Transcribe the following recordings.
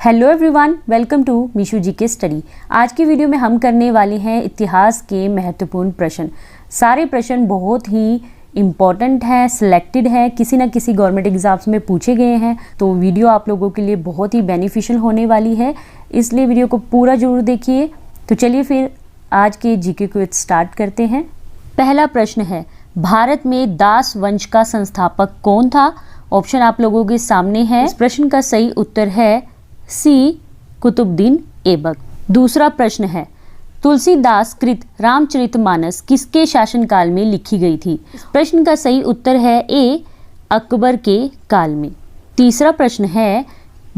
Hello everyone, welcome to मीशू जी के study. आज की वीडियो में हम करने वाले हैं इतिहास के महत्वपूर्ण प्रश्न। सारे प्रश्न बहुत ही इम्पॉर्टेंट हैं, सिलेक्टेड हैं, किसी न किसी गवर्नमेंट एग्जाम्स में पूछे गए हैं, तो वीडियो आप लोगों के लिए बहुत ही बेनिफिशियल होने वाली है, इसलिए वीडियो को पूरा जरूर देखिए। तो चलिए फिर आज के जीके क्विज स्टार्ट करते हैं। पहला प्रश्न है, भारत में दास वंश का संस्थापक कौन था? ऑप्शन आप लोगों के सामने है। इस प्रश्न का सही उत्तर है सी, कुतुबुद्दीन ऐबक। दूसरा प्रश्न है, तुलसीदास कृत रामचरितमानस किसके शासनकाल में लिखी गई थी? इस प्रश्न का सही उत्तर है ए, अकबर के काल में। तीसरा प्रश्न है,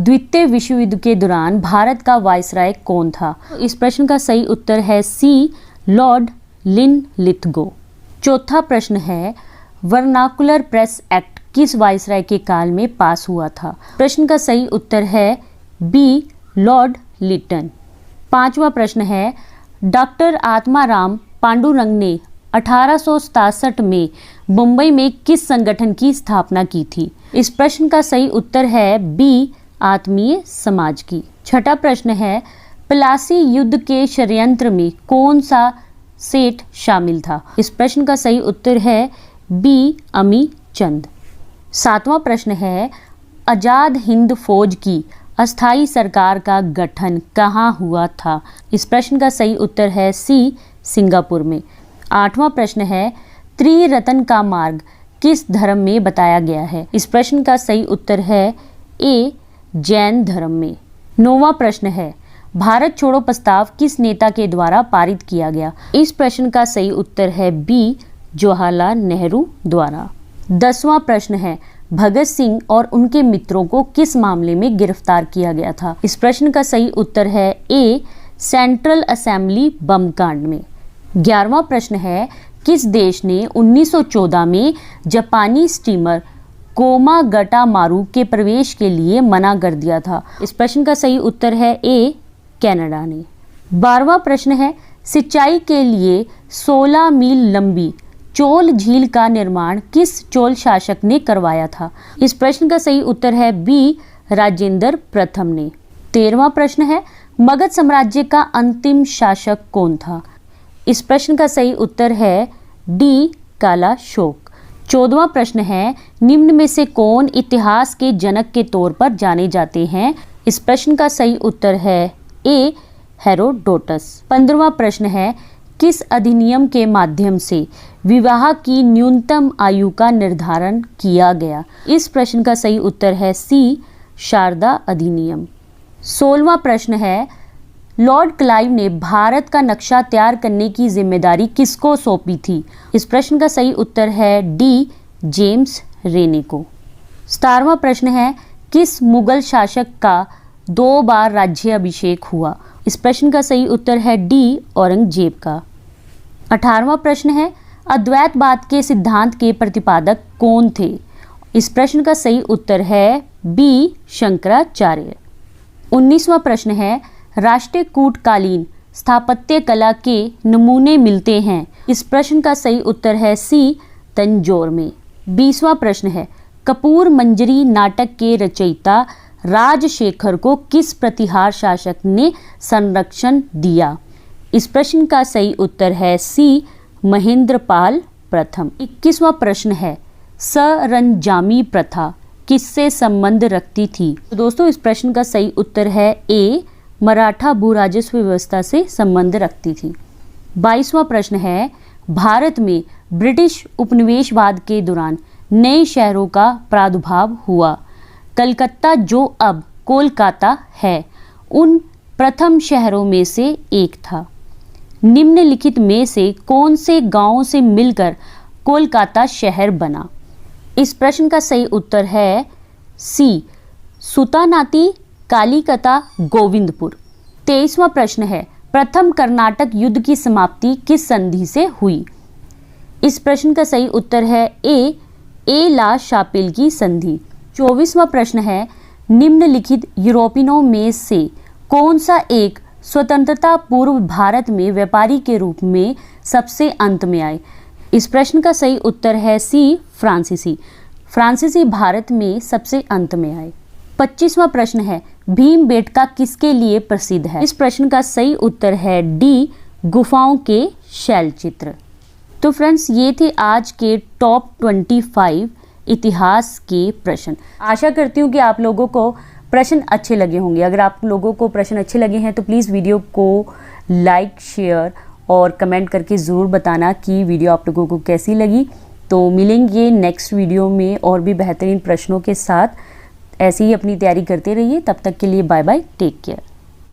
द्वितीय विश्व युद्ध के दौरान भारत का वायसराय कौन था? इस प्रश्न का सही उत्तर है सी, लॉर्ड लिनलिथगो। चौथा प्रश्न है, वर्नाकुलर प्रेस एक्ट किस वायसराय के काल में पास हुआ था? प्रश्न का सही उत्तर है बी, लॉर्ड लिटन। पांचवा प्रश्न है, डॉक्टर आत्माराम पांडुरंग ने 1867 में मुंबई में किस संगठन की स्थापना की थी? इस प्रश्न का सही उत्तर है बी, आत्मीय समाज की। छठा प्रश्न है, प्लासी युद्ध के षड्यंत्र में कौन सा सेठ शामिल था? इस प्रश्न का सही उत्तर है बी, अमी चंद। सातवां प्रश्न है, आजाद हिंद फौज की अस्थाई सरकार का गठन कहाँ हुआ था? इस प्रश्न का सही उत्तर है सी, सिंगापुर में। आठवां प्रश्न है, त्रिरत्न का मार्ग किस धर्म में बताया गया है? इस प्रश्न का सही उत्तर है ए, जैन धर्म में। नौवां प्रश्न है, भारत छोड़ो प्रस्ताव किस नेता के द्वारा पारित किया गया? इस प्रश्न का सही उत्तर है बी, जवाहरलाल नेहरू द्वारा। 10वां प्रश्न है, भगत सिंह और उनके मित्रों को किस मामले में गिरफ्तार किया गया था? इस प्रश्न का सही उत्तर है ए, सेंट्रल असेंबली बम कांड में। 11वां प्रश्न है, किस देश ने 1914 में जापानी स्टीमर कोमागटामारू के प्रवेश के लिए मना कर दिया था? इस प्रश्न का सही उत्तर है ए, कनाडा ने। 12वां प्रश्न है, सिंचाई के लिए 16 मील लंबी चोल झील का निर्माण किस चोल शासक ने करवाया था? इस प्रश्न का सही उत्तर है बी, राजेंद्र प्रथम ने। 13वां प्रश्न है, मगध साम्राज्य का अंतिम शासक कौन था? इस प्रश्न का सही उत्तर है डी, काला शोक। 14वां प्रश्न है, निम्न में से कौन इतिहास के जनक के तौर पर जाने जाते हैं? इस प्रश्न का सही उत्तर है ए, हेरोडोटस। 15वां प्रश्न है, किस अधिनियम के माध्यम से विवाह की न्यूनतम आयु का निर्धारण किया गया? इस प्रश्न का सही उत्तर है सी, शारदा अधिनियम। 16वां प्रश्न है, लॉर्ड क्लाइव ने भारत का नक्शा तैयार करने की जिम्मेदारी किसको सौंपी थी? इस प्रश्न का सही उत्तर है डी, जेम्स रेने को। 17वां प्रश्न है, किस मुगल शासक का 2 बार राज्याभिषेक हुआ? इस प्रश्न का सही उत्तर है डी, औरंगजेब का। 18वां प्रश्न है, अद्वैतवाद के सिद्धांत के प्रतिपादक कौन थे? इस प्रश्न का सही उत्तर है बी, शंकराचार्य। 19वां प्रश्न है, राष्ट्रीय कूटकालीन स्थापत्य कला के नमूने मिलते हैं? इस प्रश्न का सही उत्तर है सी, तंजौर में। 20वां प्रश्न है, कपूर मंजरी नाटक के रचयिता राजशेखर को किस प्रतिहार शासक ने संरक्षण दिया? इस प्रश्न का सही उत्तर है सी, महेंद्रपाल प्रथम। 21वां प्रश्न है, सरंजामी प्रथा किससे संबंध रखती थी? तो दोस्तों इस प्रश्न का सही उत्तर है ए, मराठा भूराजस्व व्यवस्था से संबंध रखती थी। 22वां प्रश्न है, भारत में ब्रिटिश उपनिवेशवाद के दौरान नए शहरों का प्रादुर्भाव हुआ। कलकत्ता जो अब कोलकाता है उन प्रथम शहरों में से एक था। निम्नलिखित में से कौन से गांवों से मिलकर कोलकाता शहर बना? इस प्रश्न का सही उत्तर है सी, सुतानाती, कालीकता, गोविंदपुर। 23वां प्रश्न है, प्रथम कर्नाटक युद्ध की समाप्ति किस संधि से हुई? इस प्रश्न का सही उत्तर है ए, ला शापेल की संधि। 24वां प्रश्न है, निम्नलिखित यूरोपियनों में से कौन सा एक स्वतंत्रता पूर्व भारत में व्यापारी के रूप में सबसे अंत में आए? इस प्रश्न का सही उत्तर है सी, फ्रांसीसी। फ्रांसीसी भारत में सबसे अंत में आए। 25वां प्रश्न है, भीमबेटका किसके लिए प्रसिद्ध है? इस प्रश्न का सही उत्तर है डी, गुफाओं के शैल चित्र। तो फ्रेंड्स, ये थे आज के टॉप 25 इतिहास के प्रश्न। आशा करती हूँ कि आप लोगों को प्रश्न अच्छे लगे होंगे। अगर आप लोगों को प्रश्न अच्छे लगे हैं तो प्लीज़ वीडियो को लाइक, शेयर और कमेंट करके ज़रूर बताना कि वीडियो आप लोगों को कैसी लगी। तो मिलेंगे नेक्स्ट वीडियो में और भी बेहतरीन प्रश्नों के साथ। ऐसे ही अपनी तैयारी करते रहिए। तब तक के लिए बाय बाय, टेक केयर।